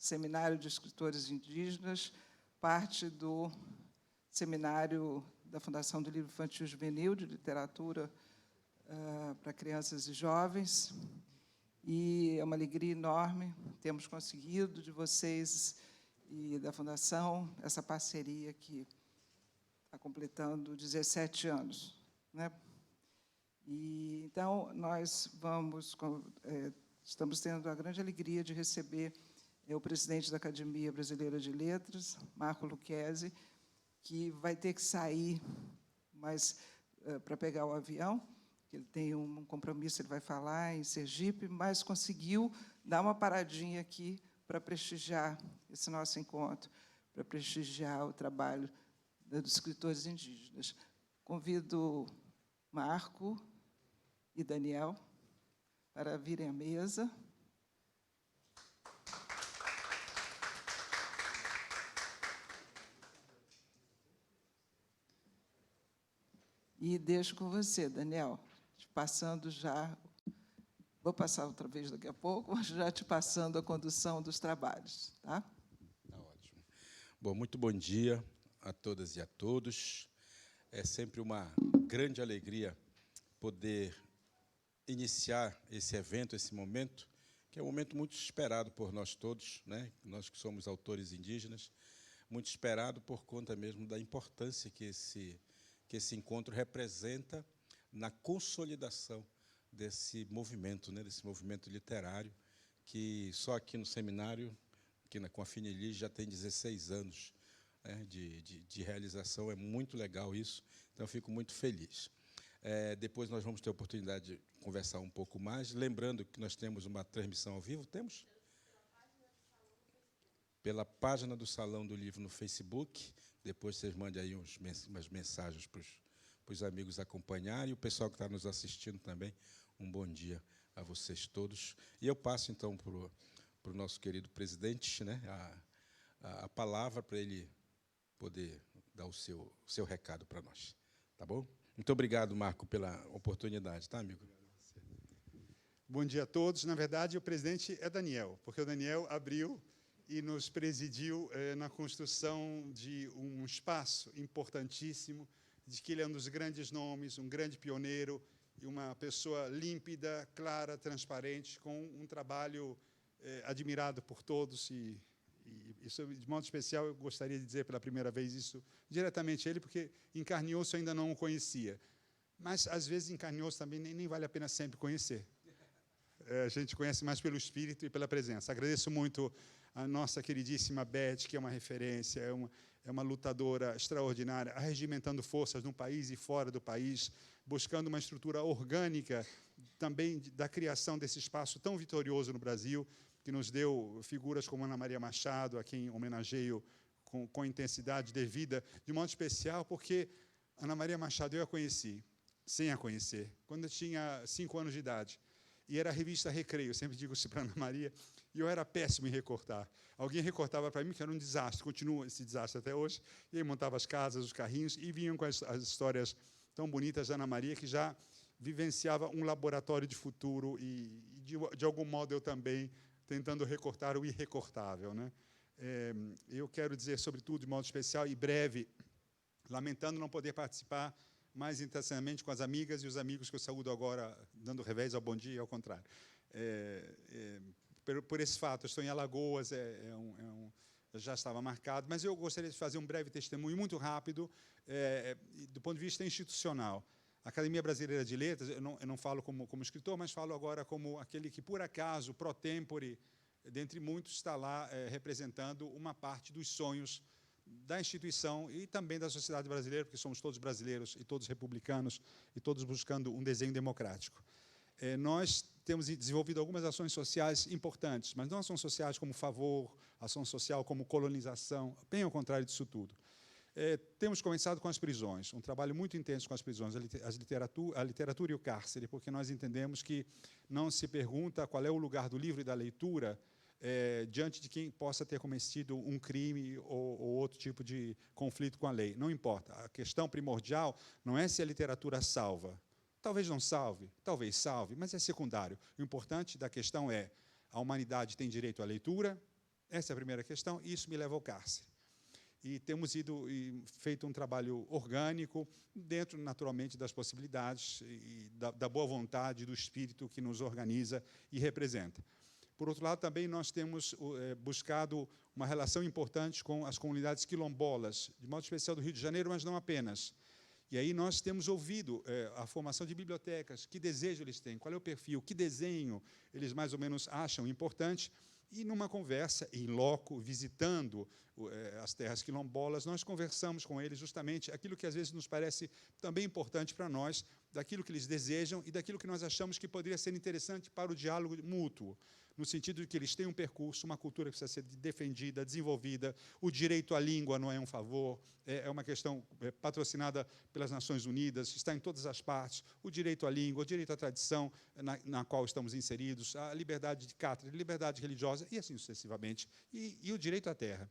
Seminário de Escritores Indígenas, parte do seminário da Fundação do Livro Infantil Juvenil, de literatura para crianças e jovens. E é uma alegria enorme termos conseguido de vocês e da Fundação essa parceria que está completando 17 anos, né? E, então, nós estamos tendo a grande alegria de receber o presidente da Academia Brasileira de Letras, Marco Lucchesi, que vai ter que sair para pegar o avião, ele tem um compromisso, ele vai falar em Sergipe, mas conseguiu dar uma paradinha aqui para prestigiar esse nosso encontro, para prestigiar o trabalho dos escritores indígenas. Convido Marco e Daniel para virem à mesa. E deixo com você, Daniel, te passando já, vou passar outra vez daqui a pouco, mas já te passando a condução dos trabalhos. Tá? Tá ótimo. Bom, muito bom dia a todas e a todos. É sempre uma grande alegria poder iniciar esse evento, esse momento, que é um momento muito esperado por nós todos, né? Nós que somos autores indígenas, muito esperado por conta mesmo da importância que esse encontro representa na consolidação desse movimento, né? Desse movimento literário, que só aqui no seminário, com a Finelis, já tem 16 anos, né, de realização. É muito legal isso, então eu fico muito feliz. Depois nós vamos ter a oportunidade de conversar um pouco mais, lembrando que nós temos uma transmissão ao vivo, temos? Pela página do Salão do Livro no Facebook, depois vocês mandem aí umas mensagens para os amigos acompanharem, e o pessoal que está nos assistindo também, um bom dia a vocês todos. E eu passo, então, para o nosso querido presidente, né, a palavra para ele poder dar o seu recado para nós. Tá bom? Muito obrigado, Marco, pela oportunidade, tá, amigo? Bom dia a todos. Na verdade, o presidente é Daniel, porque o Daniel abriu e nos presidiu na construção de um espaço importantíssimo, de que ele é um dos grandes nomes, um grande pioneiro e uma pessoa límpida, clara, transparente, com um trabalho admirado por todos. E isso, de modo especial, eu gostaria de dizer pela primeira vez isso diretamente a ele, porque em carne e osso eu ainda não o conhecia. Mas, às vezes, em carne e osso também nem vale a pena sempre conhecer. A gente conhece mais pelo espírito e pela presença. Agradeço muito a nossa queridíssima Beth, que é uma referência, é uma lutadora extraordinária, arregimentando forças no país e fora do país, buscando uma estrutura orgânica também da criação desse espaço tão vitorioso no Brasil, que nos deu figuras como Ana Maria Machado, a quem homenageio com intensidade devida, de modo especial, porque Ana Maria Machado eu a conheci, sem a conhecer, quando eu tinha 5 anos de idade. E era a revista Recreio, eu sempre digo isso para Ana Maria, e eu era péssimo em recortar. Alguém recortava para mim, que era um desastre, continua esse desastre até hoje, e aí montava as casas, os carrinhos, e vinham com as histórias tão bonitas da Ana Maria, que já vivenciava um laboratório de futuro, e de algum modo eu também, tentando recortar o irrecortável, né? Eu quero dizer, sobretudo, de modo especial e breve, lamentando não poder participar mais intensamente com as amigas e os amigos que eu saúdo agora, dando revés ao bom dia e ao contrário. Por esse fato, eu estou em Alagoas, já estava marcado, mas eu gostaria de fazer um breve testemunho, muito rápido, do ponto de vista institucional. A Academia Brasileira de Letras, eu não falo como escritor, mas falo agora como aquele que, por acaso, pro tempore, dentre muitos, está lá representando uma parte dos sonhos da instituição e também da sociedade brasileira, porque somos todos brasileiros e todos republicanos e todos buscando um desenho democrático. Nós temos desenvolvido algumas ações sociais importantes, mas não ações sociais como favor, ação social como colonização, bem ao contrário disso tudo. Temos começado com as prisões, um trabalho muito intenso com as prisões, a literatura e o cárcere, porque nós entendemos que não se pergunta qual é o lugar do livro e da leitura diante de quem possa ter cometido um crime ou outro tipo de conflito com a lei. Não importa. A questão primordial não é se a literatura salva. Talvez não salve, talvez salve, mas é secundário. O importante da questão é a humanidade tem direito à leitura, Essa é a primeira questão, e isso me leva ao cárcere. E temos ido e feito um trabalho orgânico, dentro, naturalmente, das possibilidades e da boa vontade do espírito que nos organiza e representa. Por outro lado, também nós temos buscado uma relação importante com as comunidades quilombolas, de modo especial do Rio de Janeiro, mas não apenas. E aí nós temos ouvido a formação de bibliotecas, que desejo eles têm, qual é o perfil, que desenho eles mais ou menos acham importante. E numa conversa, em loco, visitando as terras quilombolas, nós conversamos com eles justamente aquilo que às vezes nos parece também importante para nós, daquilo que eles desejam e daquilo que nós achamos que poderia ser interessante para o diálogo mútuo, no sentido de que eles têm um percurso, uma cultura que precisa ser defendida, desenvolvida, o direito à língua não é um favor, é uma questão patrocinada pelas Nações Unidas, está em todas as partes, o direito à língua, o direito à tradição na qual estamos inseridos, a liberdade de cátedra, a liberdade religiosa, e assim sucessivamente, e o direito à terra.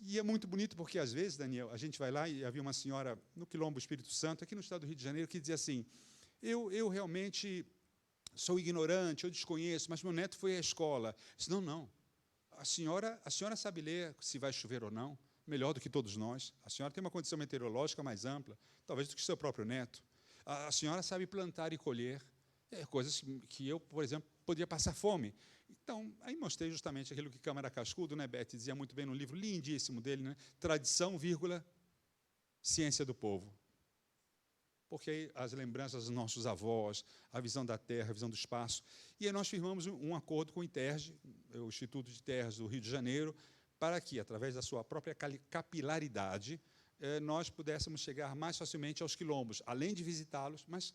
E é muito bonito porque, às vezes, Daniel, a gente vai lá e havia uma senhora no Quilombo Espírito Santo, aqui no estado do Rio de Janeiro, que dizia assim, eu realmente sou ignorante, eu desconheço, mas meu neto foi à escola. Eu disse, não, a senhora sabe ler se vai chover ou não, melhor do que todos nós. A senhora tem uma condição meteorológica mais ampla, talvez do que seu próprio neto. A senhora sabe plantar e colher, coisas que eu, por exemplo, podia passar fome. Então, aí mostrei justamente aquilo que Câmara Cascudo, né, Beth, dizia muito bem no livro lindíssimo dele, né, tradição, ciência do povo. Porque aí as lembranças dos nossos avós, a visão da terra, a visão do espaço. E aí nós firmamos um acordo com o ITERJ, o Instituto de Terras do Rio de Janeiro, para que, através da sua própria capilaridade, nós pudéssemos chegar mais facilmente aos quilombos, além de visitá-los, mas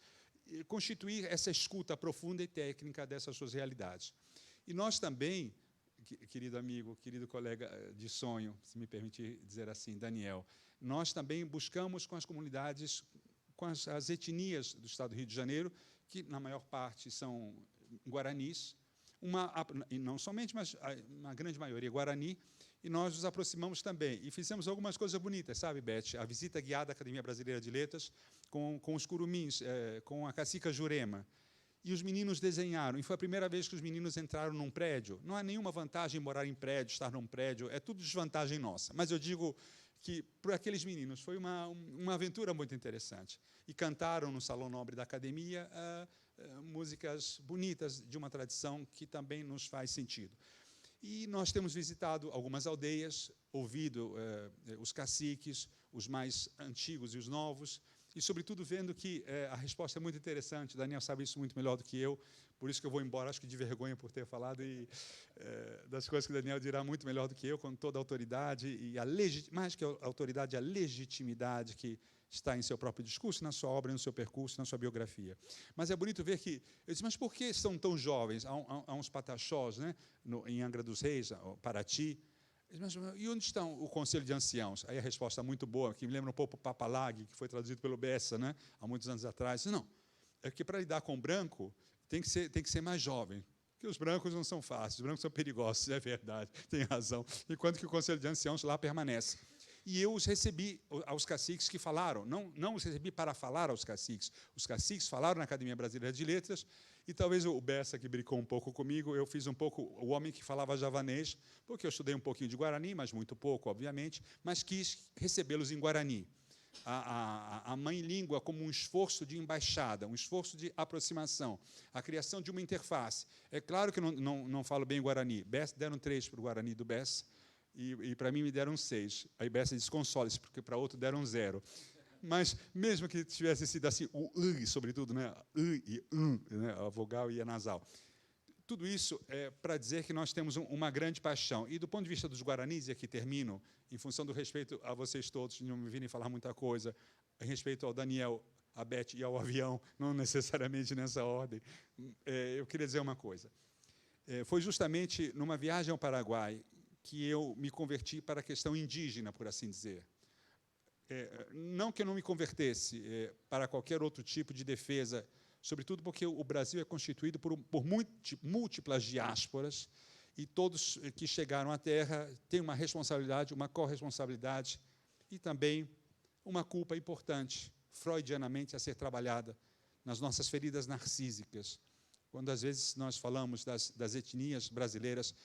constituir essa escuta profunda e técnica dessas suas realidades. E nós também, querido amigo, querido colega de sonho, se me permitir dizer assim, Daniel, nós também buscamos com as comunidades, com as etnias do estado do Rio de Janeiro, que na maior parte são guaranis, e não somente, mas uma grande maioria guarani, e nós nos aproximamos também. E fizemos algumas coisas bonitas, sabe, Beth? A visita guiada à Academia Brasileira de Letras, com os curumins, com a cacica Jurema. E os meninos desenharam, e foi a primeira vez que os meninos entraram num prédio. Não há nenhuma vantagem em morar em prédio, estar num prédio, é tudo desvantagem nossa. Mas eu digo que, para aqueles meninos, foi uma aventura muito interessante. E cantaram no Salão Nobre da Academia músicas bonitas de uma tradição que também nos faz sentido. E nós temos visitado algumas aldeias, ouvido os caciques, os mais antigos e os novos, e, sobretudo, vendo que a resposta é muito interessante. Daniel sabe isso muito melhor do que eu, por isso que eu vou embora, acho que de vergonha por ter falado, e das coisas que o Daniel dirá muito melhor do que eu, com toda a autoridade, e mais que a autoridade, a legitimidade que está em seu próprio discurso, na sua obra, no seu percurso, na sua biografia. Mas é bonito ver que... Eu disse, mas por que são tão jovens? Há uns pataxós, né, em Angra dos Reis, Paraty. Mas, e onde está o Conselho de Anciãos? Aí a resposta é muito boa, que me lembra um pouco o Papalag, que foi traduzido pelo Bessa, né, há muitos anos atrás. Não, é que para lidar com branco tem que ser mais jovem, porque os brancos não são fáceis, os brancos são perigosos, é verdade, tem razão. Enquanto que o Conselho de Anciãos lá permanece. E eu os recebi aos caciques que falaram, não os recebi para falar aos caciques. Os caciques falaram na Academia Brasileira de Letras, e talvez o Bessa, que brincou um pouco comigo, eu fiz um pouco o homem que falava javanês, porque eu estudei um pouquinho de Guarani, mas muito pouco, obviamente, mas quis recebê-los em Guarani. A mãe língua como um esforço de embaixada, um esforço de aproximação, a criação de uma interface. É claro que eu não falo bem Guarani. Bessa deram 3 para o Guarani do Bessa, e para mim me deram 6. Aí Bessa disse, console-se, porque para outro deram 0. Mas, mesmo que tivesse sido assim, o I, sobretudo, né? I e né? A vogal e a nasal. Tudo isso é para dizer que nós temos uma grande paixão. E, do ponto de vista dos guaranis, e aqui termino, em função do respeito a vocês todos, de não me virem falar muita coisa, em respeito ao Daniel, a Beth e ao avião, não necessariamente nessa ordem, eu queria dizer uma coisa. Foi justamente numa viagem ao Paraguai que eu me converti para a questão indígena, por assim dizer. Não que eu não me convertesse para qualquer outro tipo de defesa, sobretudo porque o Brasil é constituído por múltiplas diásporas, e todos que chegaram à Terra têm uma responsabilidade, uma corresponsabilidade e também uma culpa importante, freudianamente, a ser trabalhada nas nossas feridas narcísicas. Quando, às vezes, nós falamos das etnias brasileiras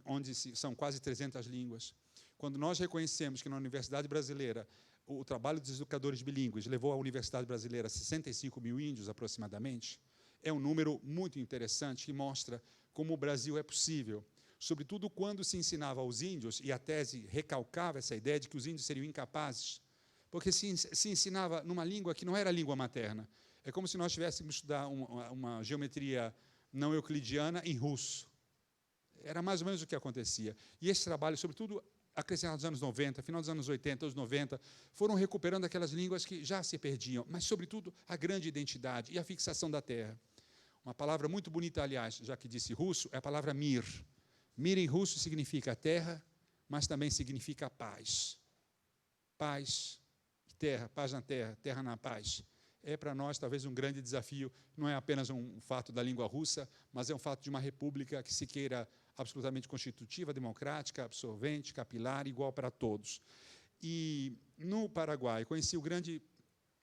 onde são quase 300 línguas. Quando nós reconhecemos que na Universidade Brasileira o trabalho dos educadores bilíngues levou à Universidade Brasileira 65 mil índios, aproximadamente, é um número muito interessante que mostra como o Brasil é possível, sobretudo quando se ensinava aos índios, e a tese recalcava essa ideia de que os índios seriam incapazes, porque se ensinava numa língua que não era a língua materna. É como se nós tivéssemos estudar uma geometria não euclidiana em russo. Era mais ou menos o que acontecia. E esse trabalho, sobretudo acrescentado nos anos 90, final dos anos 80, anos 90, foram recuperando aquelas línguas que já se perdiam, mas, sobretudo, a grande identidade e a fixação da terra. Uma palavra muito bonita, aliás, já que disse russo, é a palavra mir. Mir em russo significa terra, mas também significa paz. Paz e terra, paz na terra, terra na paz. É para nós talvez um grande desafio, não é apenas um fato da língua russa, mas é um fato de uma república que se queira absolutamente constitutiva, democrática, absorvente, capilar, igual para todos. E no Paraguai, conheci o grande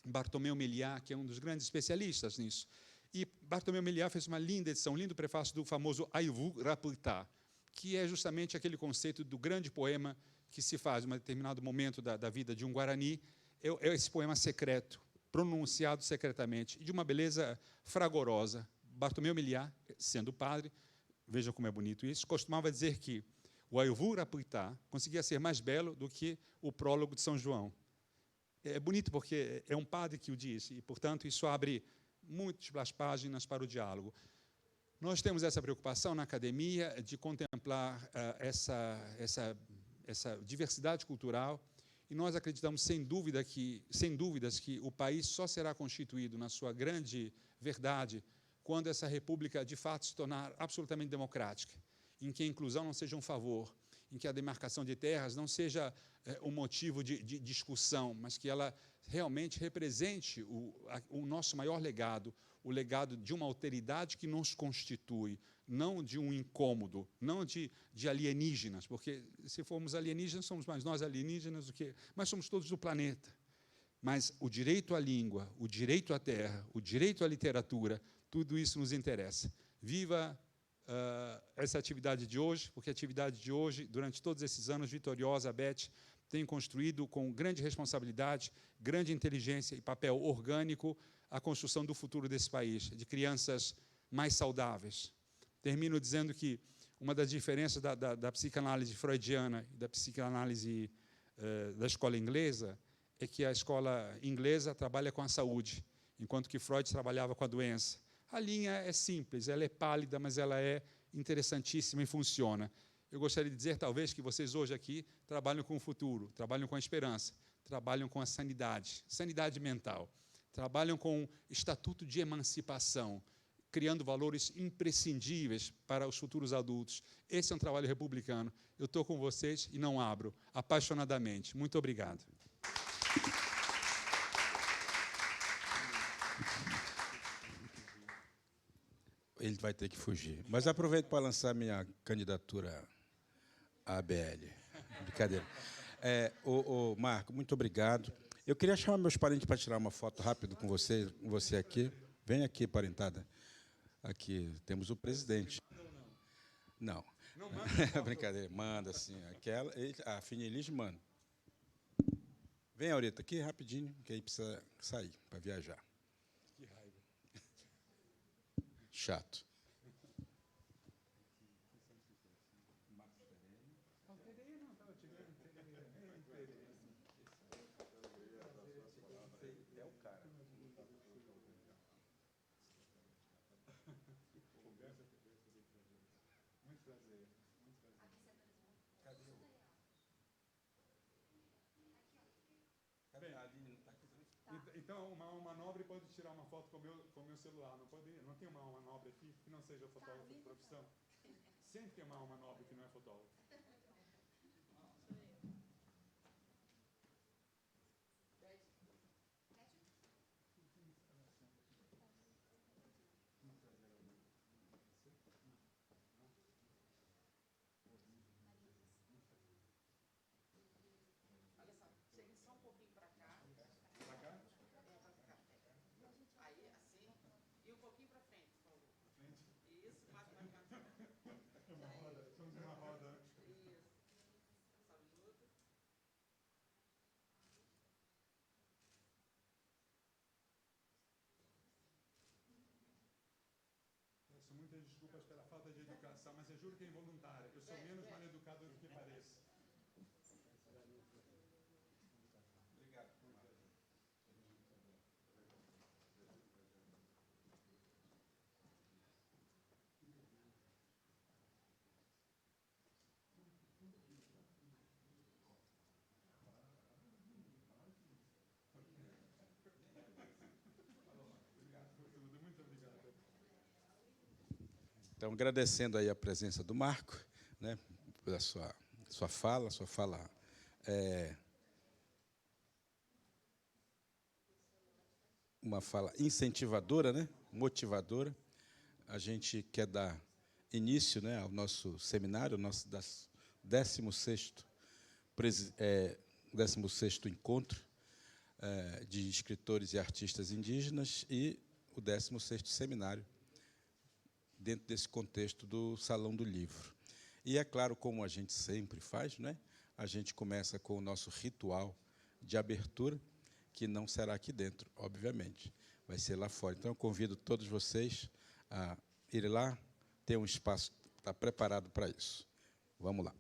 Bartomeu Meliá, que é um dos grandes especialistas nisso. E Bartomeu Meliá fez uma linda edição, um lindo prefácio do famoso Aivu Raputá, que é justamente aquele conceito do grande poema que se faz em um determinado momento da vida de um Guarani, é esse poema secreto, pronunciado secretamente, de uma beleza fragorosa. Bartomeu Meliá, sendo padre, vejam como é bonito isso, costumava dizer que o Aivu Raputá conseguia ser mais belo do que o prólogo de São João. É bonito porque é um padre que o diz, e, portanto, isso abre múltiplas páginas para o diálogo. Nós temos essa preocupação na academia de contemplar essa diversidade cultural, e nós acreditamos, sem dúvidas, que o país só será constituído na sua grande verdade quando essa república, de fato, se tornar absolutamente democrática, em que a inclusão não seja um favor, em que a demarcação de terras não seja um motivo de discussão, mas que ela realmente represente o nosso maior legado, o legado de uma alteridade que nos constitui, não de um incômodo, não de alienígenas, porque se formos alienígenas, somos mais nós alienígenas do que... Mas somos todos do planeta. Mas o direito à língua, o direito à terra, o direito à literatura, tudo isso nos interessa. Viva essa atividade de hoje, porque a atividade de hoje, durante todos esses anos, vitoriosa, a Beth tem construído com grande responsabilidade, grande inteligência e papel orgânico a construção do futuro desse país, de crianças mais saudáveis. Termino dizendo que uma das diferenças da psicanálise freudiana e da psicanálise da escola inglesa é que a escola inglesa trabalha com a saúde, enquanto que Freud trabalhava com a doença. A linha é simples, ela é pálida, mas ela é interessantíssima e funciona. Eu gostaria de dizer, talvez, que vocês hoje aqui trabalham com o futuro, trabalham com a esperança, trabalham com a sanidade, sanidade mental, trabalham com o estatuto de emancipação, criando valores imprescindíveis para os futuros adultos. Esse é um trabalho republicano. Eu estou com vocês e não abro, apaixonadamente. Muito obrigado. Ele vai ter que fugir. Mas aproveito para lançar minha candidatura à ABL. Brincadeira. Marco, muito obrigado. Eu queria chamar meus parentes para tirar uma foto rápido com você aqui. Vem aqui, parentada. Aqui temos o presidente. Não. Não manda. Brincadeira, manda sim. A Finilis manda. Vem, Aureta, aqui rapidinho, que aí precisa sair para viajar. Que raiva. Chato. Então, uma manobra pode tirar uma foto com o meu celular. Não tem uma manobra aqui que não seja fotógrafo de profissão? Sempre tem uma manobra que não é fotógrafo. peço desculpas pela falta de educação, mas eu juro que é involuntária. Eu sou menos mal educado do que pareço. Então, agradecendo aí a presença do Marco, né, pela sua fala é uma fala incentivadora, né, motivadora. A gente quer dar início, né, ao nosso seminário, ao nosso 16º encontro de escritores e artistas indígenas e o 16º seminário, dentro desse contexto do Salão do Livro. E, é claro, como a gente sempre faz, né, a gente começa com o nosso ritual de abertura, que não será aqui dentro, obviamente, vai ser lá fora. Então, eu convido todos vocês a irem lá, ter um espaço, está preparado para isso. Vamos lá.